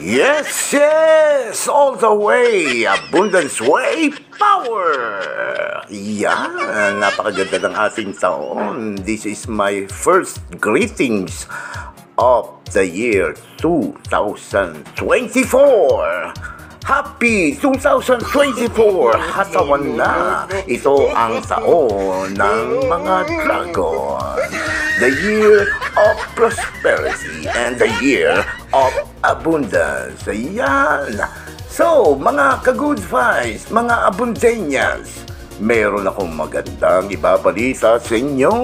Yes, yes! All the way! Abundance Way Power! Yan, napakaganda ng ating taon. This is my first greetings of the year 2024. Happy 2024! Hatawan na! Ito ang taon ng mga dragon. The year of prosperity and the year of abundance. Ayan. So, mga ka-good vibes, mga abundanians, meron akong magandang ibabalita sa inyo.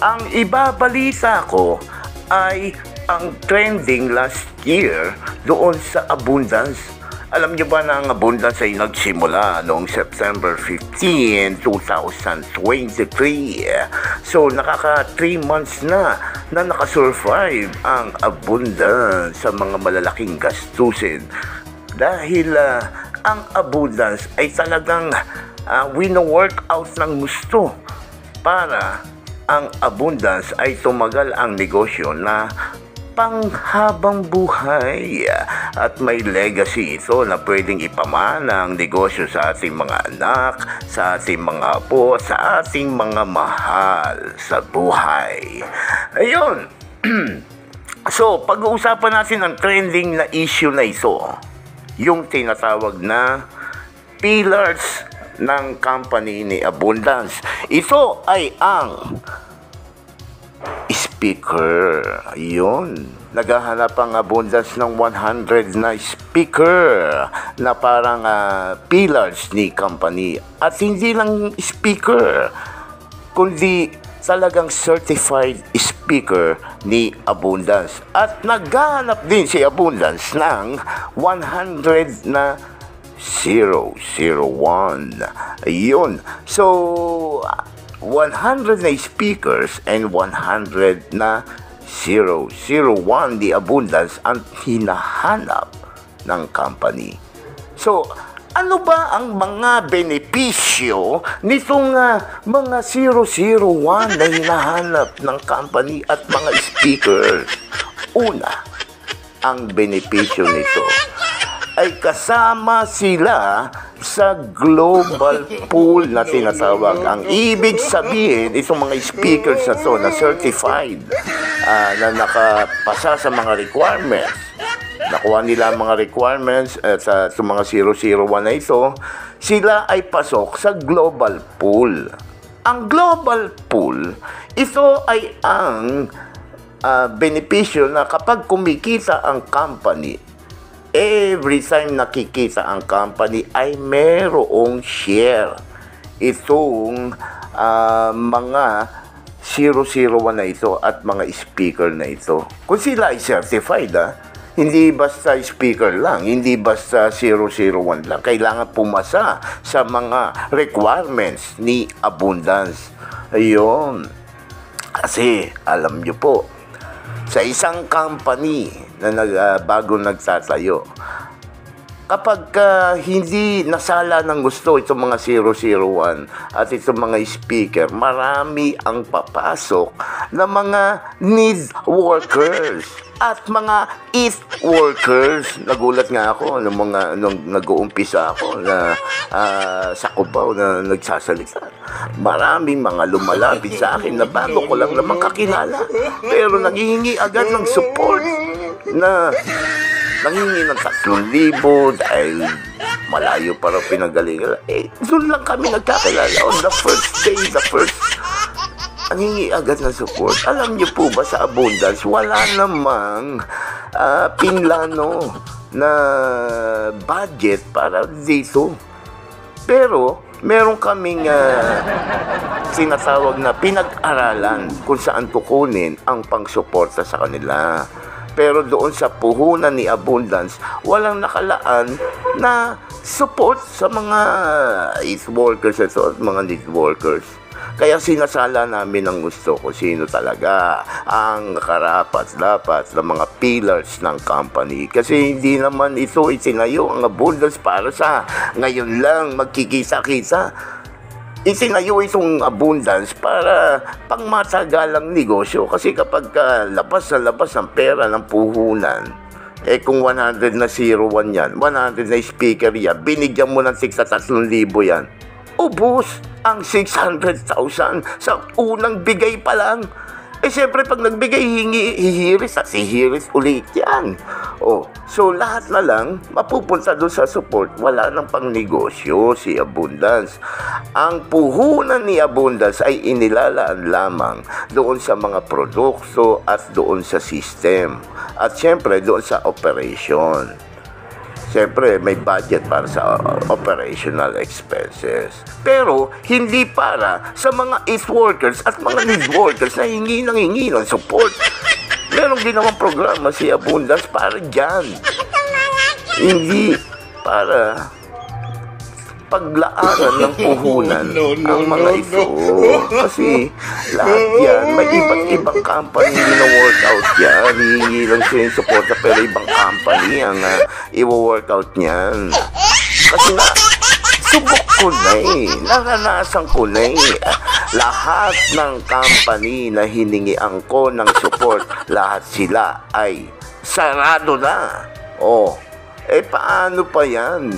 Ang ibabalita ko ay ang trending last year doon sa abundance. Alam niyo ba na ang abundance ay nagsimula noong September 15, 2023. So, nakaka 3 months na nakasurvive ang abundance sa mga malalaking gastusin. Dahil ang abundance ay talagang wino-work out ng gusto para ang abundance ay tumagal ang negosyo na panghabang buhay at may legacy ito na pwedeng ipamana ang negosyo sa ating mga anak, sa ating mga apo, sa ating mga mahal sa buhay. Ayun. So, pag-uusapan natin ang trending na issue na ito, yung tinatawag na pillars ng company ni Abundance. Ito ay ang speaker. Yun. Naghahanap ang Abundance ng 100 na speaker na parang pillars ni company. At hindi lang speaker, kundi talagang certified speaker ni Abundance. At naghahanap din si Abundance ng 100 na 001. Ayun. So, 100 na speakers and 100 na 001 di Abundance ang hinahanap ng company. So, ano ba ang mga benepisyo nitong mga 001 na hinahanap ng company at mga speakers? Una, ang benepisyo nito ay kasama sila sa global pool na tinatawag. Ang ibig sabihin, itong mga speakers na to na certified, na nakapasa sa mga requirements, nakuha nila ang mga requirements sa mga 001 na ito, sila ay pasok sa global pool. Ang global pool, ito ay ang benepisyo na kapag kumikita ang company, every time nakikita ang company ay merong share. Itong mga 001 na ito at mga speaker na ito. Kung sila ay certified, hindi basta speaker lang, hindi basta 001 lang. Kailangan pumasa sa mga requirements ni Abundance. Ayun. Kasi, alam nyo po, sa isang company na bago nagtatayo, kapag hindi nasala ng gusto itong mga 001 at itong mga speaker, marami ang papasok na mga need workers at mga it workers. Nagulat nga ako nung nag-uumpisa ako na sa Cubao na nagsasalita. Maraming mga lumalapit sa akin na bago ko lang naman kakilala, pero naghihingi agad ng support na nangingi ng 3,000 dahil malayo para pinagalingan. Doon lang kami nagkakilala. On the first day, nangingi agad ng support. Alam niyo po ba sa Abundance, wala namang pinlano na budget para dito. Pero, meron kaming sinatawag na pinag-aralan kung saan tukunin ang pangsuporta sa kanila. Pero doon sa puhunan ni Abundance, walang nakalaan na support sa mga youth workers at mga need workers. Kaya sinasala namin ang gusto ko sino talaga ang karapat-dapat ng mga pillars ng company. Kasi hindi naman ito itinayo ang Abundance para sa ngayon lang magkikita-kita. Itinayo itong Abundance para pangmatagalang negosyo. Kasi kapag labas na labas ang pera ng puhunan, Eh kung 100 na 01 yan, 100 na speaker yan, binigyan mo ng 3,000 yan. Ubus ang 600,000 sa unang bigay pa lang. Eh siyempre pag nagbigay, hihiris at hihiris ulit yan. So lahat na lang mapupunta doon sa support. Wala nang pang negosyo si Abundance. Ang puhunan ni Abundance ay inilalaan lamang doon sa mga produkto at doon sa system. At siyempre doon sa operation. Siyempre, may budget para sa operational expenses. Pero, hindi para sa mga east workers at mga lead workers na hingi ng support. Meron din naman programa si Abundance para dyan. Hindi para paglaanan ng puhunan ang mga ito. Kasi lahat yan, may iba't ibang company na workout yan. Hihingi lang sila yung support pero ibang company ang i-workout niyan. Kasi subok ko na naranasan ko na lahat ng company na hiningian ko ng support, lahat sila ay sarado na. Paano pa yan?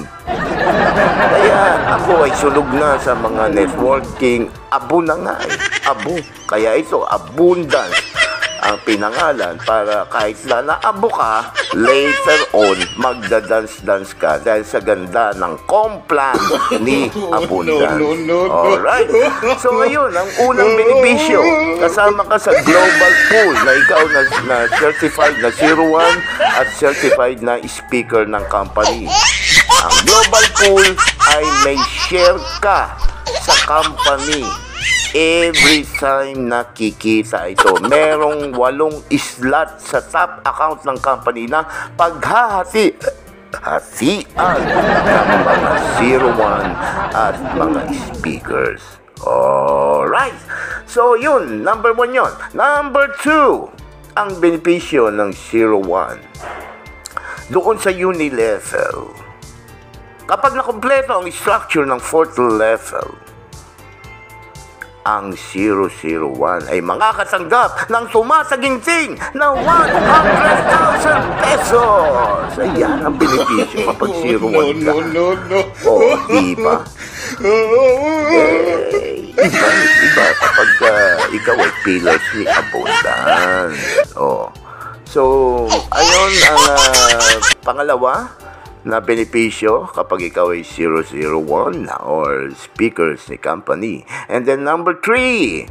Kaya ako ay sunog na sa mga networking. Abo na nga Abo. Kaya ito, Abundance ang pinangalan para kahit na naabo ka, later on, magdadance-dance ka dahil sa ganda ng komplan ni Abundance. Alright? So ngayon, ang unang benepisyo, kasama ka sa global pool na ikaw na certified na 01 at certified na speaker ng company. Ang global pool ay may share ka sa company. Every time nakikita ito, merong 8 slot sa top account ng company na paghahatian ng mga 01 at mga speakers. Alright. So yun, number 1 yun. Number 2, ang benepisyo ng 01 doon sa unilevel. Kapag nakompleto ang structure ng 4th level, ang 001 ay makakatanggap ng tumataginting na 100,000 pesos. Ayan ang benepisyo kapag 01 ka. Diba? Iba kapag ikaw ay pillars ni Abundance. So, ayun ang pangalawa na benepisyo kapag ikaw ay 001 or speakers ni company. And then number 3,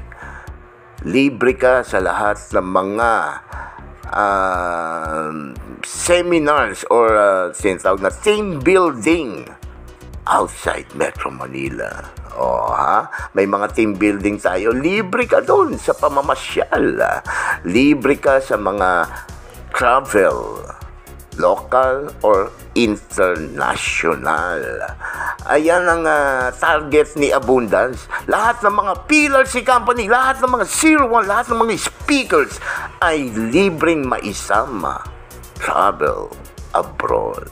libre ka sa lahat ng mga seminars or sinatawag na team building outside Metro Manila. May mga team building tayo. Libre ka doon sa pamamasyal. Libre ka sa mga travel, local or international. Ayan ang target ni Abundance. Lahat ng mga pillars si company, lahat ng mga 01, lahat ng mga speakers ay libreng maisama travel abroad.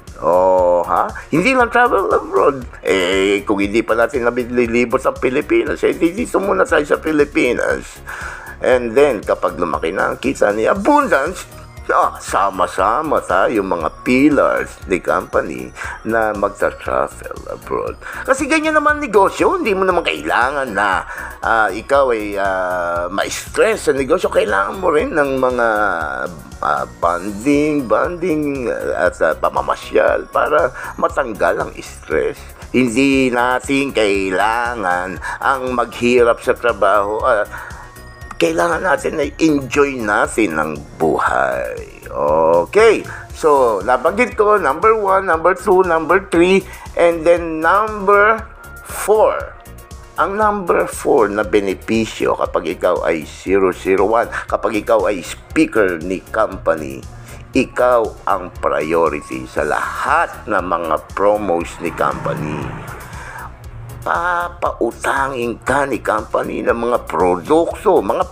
Hindi lang travel abroad. Kung hindi pa natin nabililibot sa Pilipinas, dito muna tayo sa Pilipinas. And then, kapag lumaki na ang kita ni Abundance, sama-sama tayo mga pillars ni company na magta-travel abroad. Kasi ganyan naman negosyo, hindi mo naman kailangan na ikaw ay ma-stress sa negosyo. Kailangan mo rin ng mga bonding at pamamasyal para matanggal ang stress. Hindi natin kailangan ang maghirap sa trabaho. Kailangan natin ay enjoy natin ang buhay. Okay. So, nabanggit ko, number 1, number 2, number 3, and then number 4. Ang number 4 na benepisyo kapag ikaw ay 001, kapag ikaw ay speaker ni company, ikaw ang priority sa lahat ng mga promos ni company. Papautangin ka ni company ng mga produkto, mga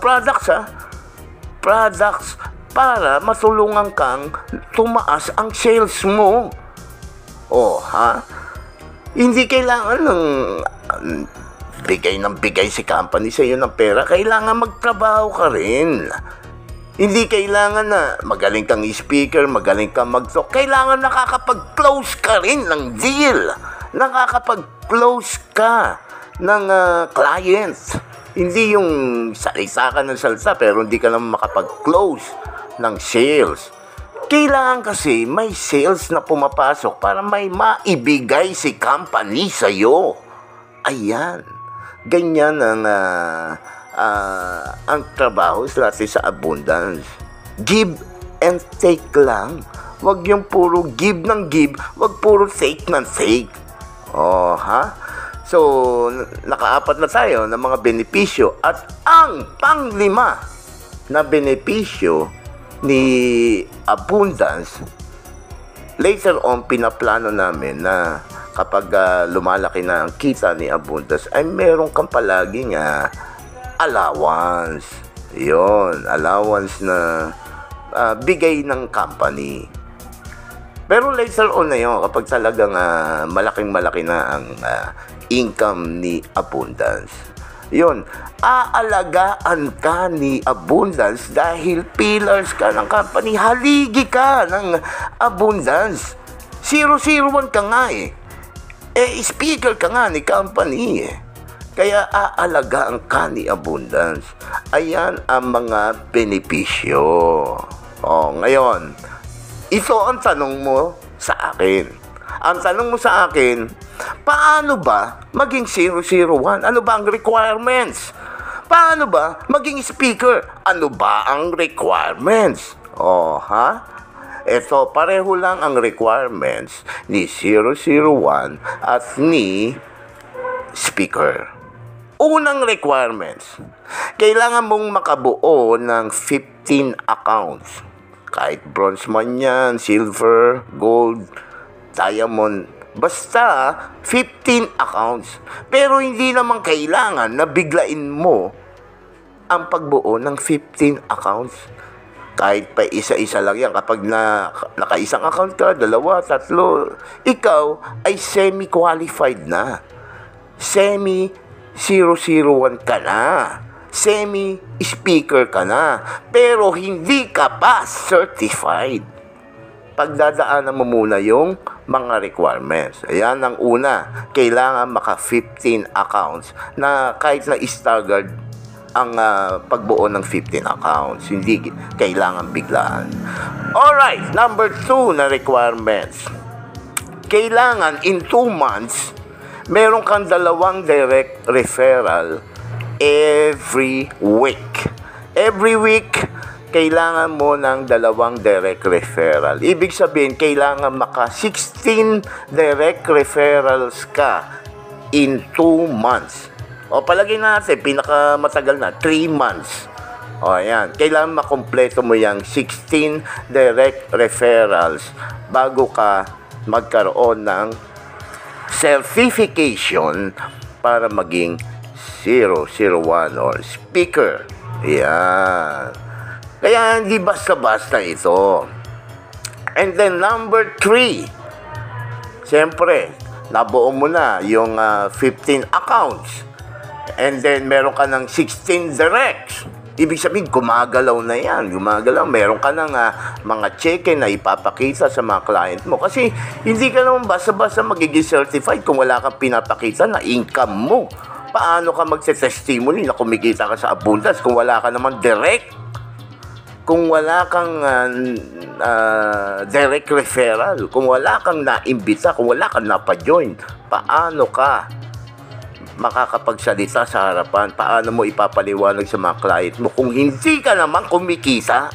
products para matulungan kang tumaas ang sales mo. Hindi kailangan ng bigay si company sa iyo ng pera. Kailangan magtrabaho ka rin. Hindi kailangan na magaling kang speaker, magaling kang mag-talk. Kailangan nakakapag-close ka rin ng deal. Nakakapag-close ka ng clients. Hindi yung salisa ka ng salsa pero hindi ka naman makapag-close ng sales. Kailangan kasi may sales na pumapasok para may maibigay si company sa'yo. Ayan. Ganyan ang trabaho natin sa abundance. Give and take lang. Huwag yung puro give ng give, huwag puro take ng take. So, nakaapat na tayo ng mga benepisyo at ang panglima na benepisyo ni abundance, later on pinaplano namin na kapag lumalaki na ang kita ni abundance ay meron kang palaging allowance. Yon, allowance na bigay ng company. Pero later on na yun, kapag talagang malaking-malaki na ang income ni abundance. Yon, aalagaan ka ni abundance dahil pillars ka ng company. Haligi ka ng abundance. 001 ka nga speaker ka nga ni company Kaya aalagaan ka ni abundance. Ayan ang mga benepisyo. Ngayon, ito ang tanong mo sa akin. Ang tanong mo sa akin, paano ba maging 001? Ano ba ang requirements? Paano ba maging speaker? Ano ba ang requirements? Ito, pareho lang ang requirements ni 001 at ni speaker. Unang requirements, kailangan mong makabuo ng 15 accounts. Kahit bronze man yan, silver, gold, diamond, basta 15 accounts. Pero hindi naman kailangan na biglain mo ang pagbuo ng 15 accounts. Kahit pa isa-isa lang yan. Kapag naka-isang account ka, 2, 3, ikaw ay semi-qualified na. Semi-001 ka na. Semi-speaker ka na. Pero hindi ka pa certified. Pagdadaanan mo muna yung mga requirements. Ayan ang una. Kailangan maka-15 accounts na kahit na staggered ang pagbuo ng 15 accounts. Hindi kailangan biglaan. Alright, number 2 na requirements. Kailangan in 2 months, meron kang 2 direct referral every week. Every week, kailangan mo ng 2 direct referral. Ibig sabihin, kailangan maka 16 direct referrals ka in 2 months. Palagay natin, pinakamatagal na, 3 months. Ayan. Kailangan makompleto mo yung 16 direct referrals bago ka magkaroon ng certification para maging 001 or speaker. Ayan. Kaya hindi basta-basta ito. And then number 3, siyempre, nabuo mo na yung 15 accounts. And then, meron ka ng 16 directs. Ibig sabihin, gumagalaw na yan. Gumagalaw. Meron ka ng mga check-in na ipapakita sa mga client mo. Kasi, hindi ka naman basta-basta magiging certified kung wala kang pinapakita na income mo. Paano ka magse-testimony na kumikita ka sa abundance kung wala ka naman direct? Kung wala kang direct referral, kung wala kang naimbita, kung wala kang napajoin, paano ka makakapagsalita sa harapan? Paano mo ipapaliwanag sa mga client mo kung hindi ka naman kumikita?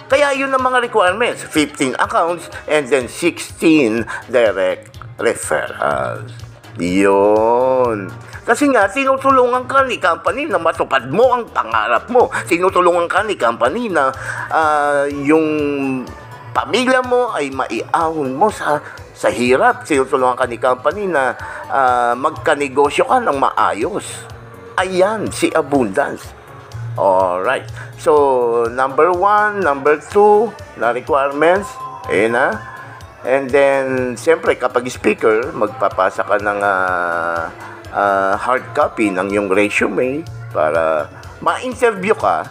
Kaya yun ang mga requirements. 15 accounts and then 16 direct referrals. Yun. Kasi nga, tinutulungan ka ni company na matupad mo ang pangarap mo. Tinutulungan ka ni company na yung pamilya mo ay maiahon mo sa hirap. Tinutulungan ka ni company na magkanegosyo ka ng maayos. Ayan, si abundance. Alright. So, number 1, number 2 na requirements. Ayan na. And then, siyempre, kapag speaker, magpapasa ka ng hard copy ng yung resume para ma-interview ka.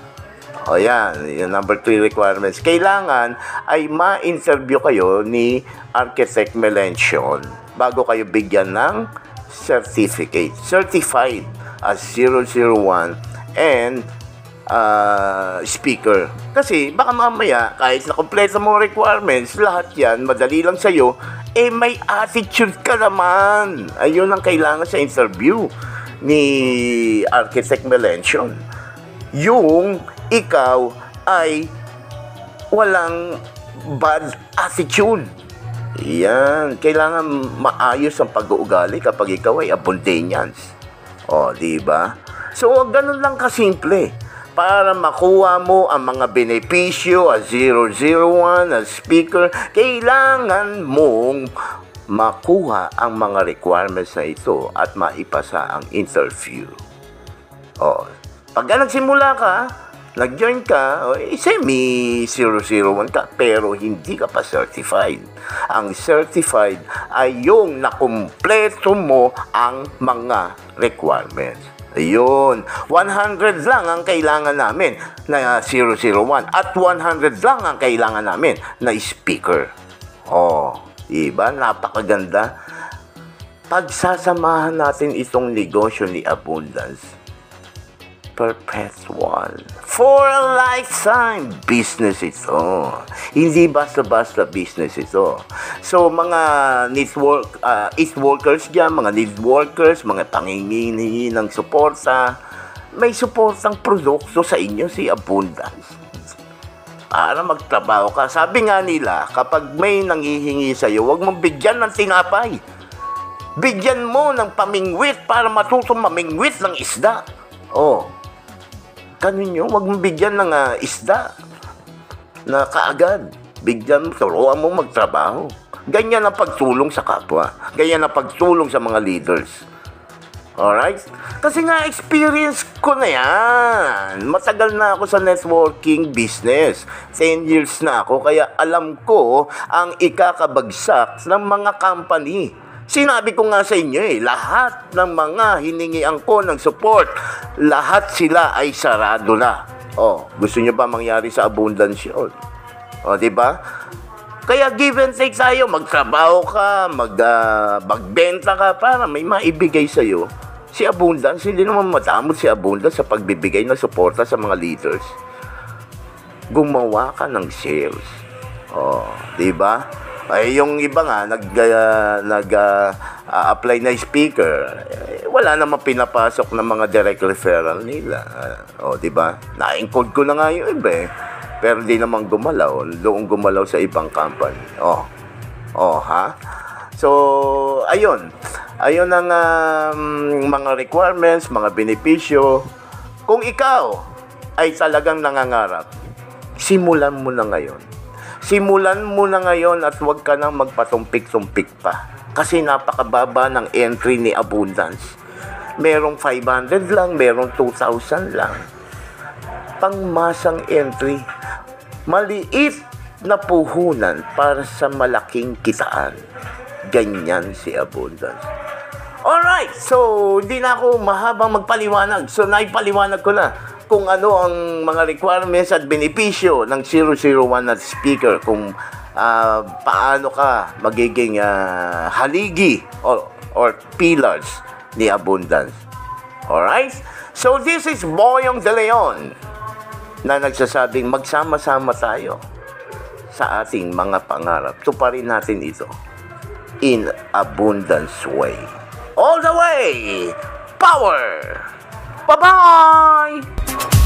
O yan, yung number 3 requirements. Kailangan ay ma-interview kayo ni Architect Melencio bago kayo bigyan ng certificate. Certified as 001 and speaker. Kasi baka mamaya, kahit na kompleto mo requirements, lahat yan, madali lang sa'yo, may attitude ka naman. Ayun ang kailangan sa interview ni Architect Melencio. Yung ikaw ay walang bad attitude. Yan. Kailangan maayos ang pag-uugali kapag ikaw ay abundance. O, diba? So, ganun lang kasimple. Para makuha mo ang mga benepisyo as 001, as speaker, kailangan mong makuha ang mga requirements na ito at maipasa ang interview. O, pagka nagsimula ka, nag-join ka, semi-001 ka, pero hindi ka pa certified. Ang certified ay yung nakumpleto mo ang mga requirements. Ayun, 100 lang ang kailangan namin na 001 at 100 lang ang kailangan namin na speaker. Oh, diba? Napakaganda. Pagsasamahan natin itong negosyo ni Abundance, perpetual, for a lifetime business ito. Hindi basta-basta business ito. So, mga network, workers dyan, mga need workers, mga pangingihingi ng suporta, may suportang produkto sa inyo si Abundance. Para magtrabaho ka. Sabi nga nila, kapag may nanghihingi sa'yo, huwag mong bigyan ng tinapay. Bigyan mo ng pamingwit para matutong mamingwit ng isda. Oh, ganun yun, huwag mong bigyan ng isda na kaagad. Bigyan mo, turuan mo magtrabaho. Ganyan ang pagtulong sa kapwa. Ganyan ang pagtulong sa mga leaders. Alright? Kasi nga, experience ko na yan. Matagal na ako sa networking business. 10 years na ako, kaya alam ko ang ikakabagsak ng mga company. Sinabi ko nga sa inyo lahat ng mga hiningian ko ng support, lahat sila ay sarado na. Oh, gusto nyo ba mangyari sa Abundance yun? Oh, diba? Kaya give and take tayo, magtrabaho ka, magbenta ka para may maibigay sa'yo. Si Abundance, hindi naman matamot si Abundance sa pagbibigay ng suporta sa mga leaders. Gumawa ka ng sales. Oh, diba? Ay, yung iba nga, nag-apply na speaker, wala namang pinapasok ng mga direct referral nila. O, diba? Na-encode ko na nga yung iba pero di naman gumalaw. Doon gumalaw sa ibang company. Ha? So, ayun. Ayun ang mga requirements, mga benepisyo. Kung ikaw ay talagang nangangarap, simulan mo na ngayon. Simulan mo na ngayon at huwag ka nang magpatumpik-tumpik pa. Kasi napakababa ng entry ni Abundance. Merong 500 lang, merong 2,000 lang. Pangmasang entry. Maliit na puhunan para sa malaking kitaan. Ganyan si Abundance. Alright, so hindi na ako mahabang magpaliwanag. So naipaliwanag ko na kung ano ang mga requirements at benepisyo ng 001 at speaker, kung paano ka magiging haligi or pillars ni Abundance. Alright? So this is Boyong De Leon na nagsasabing magsama-sama tayo sa ating mga pangarap. Tuparin natin ito in abundance way. All the way! Power! Bye-bye!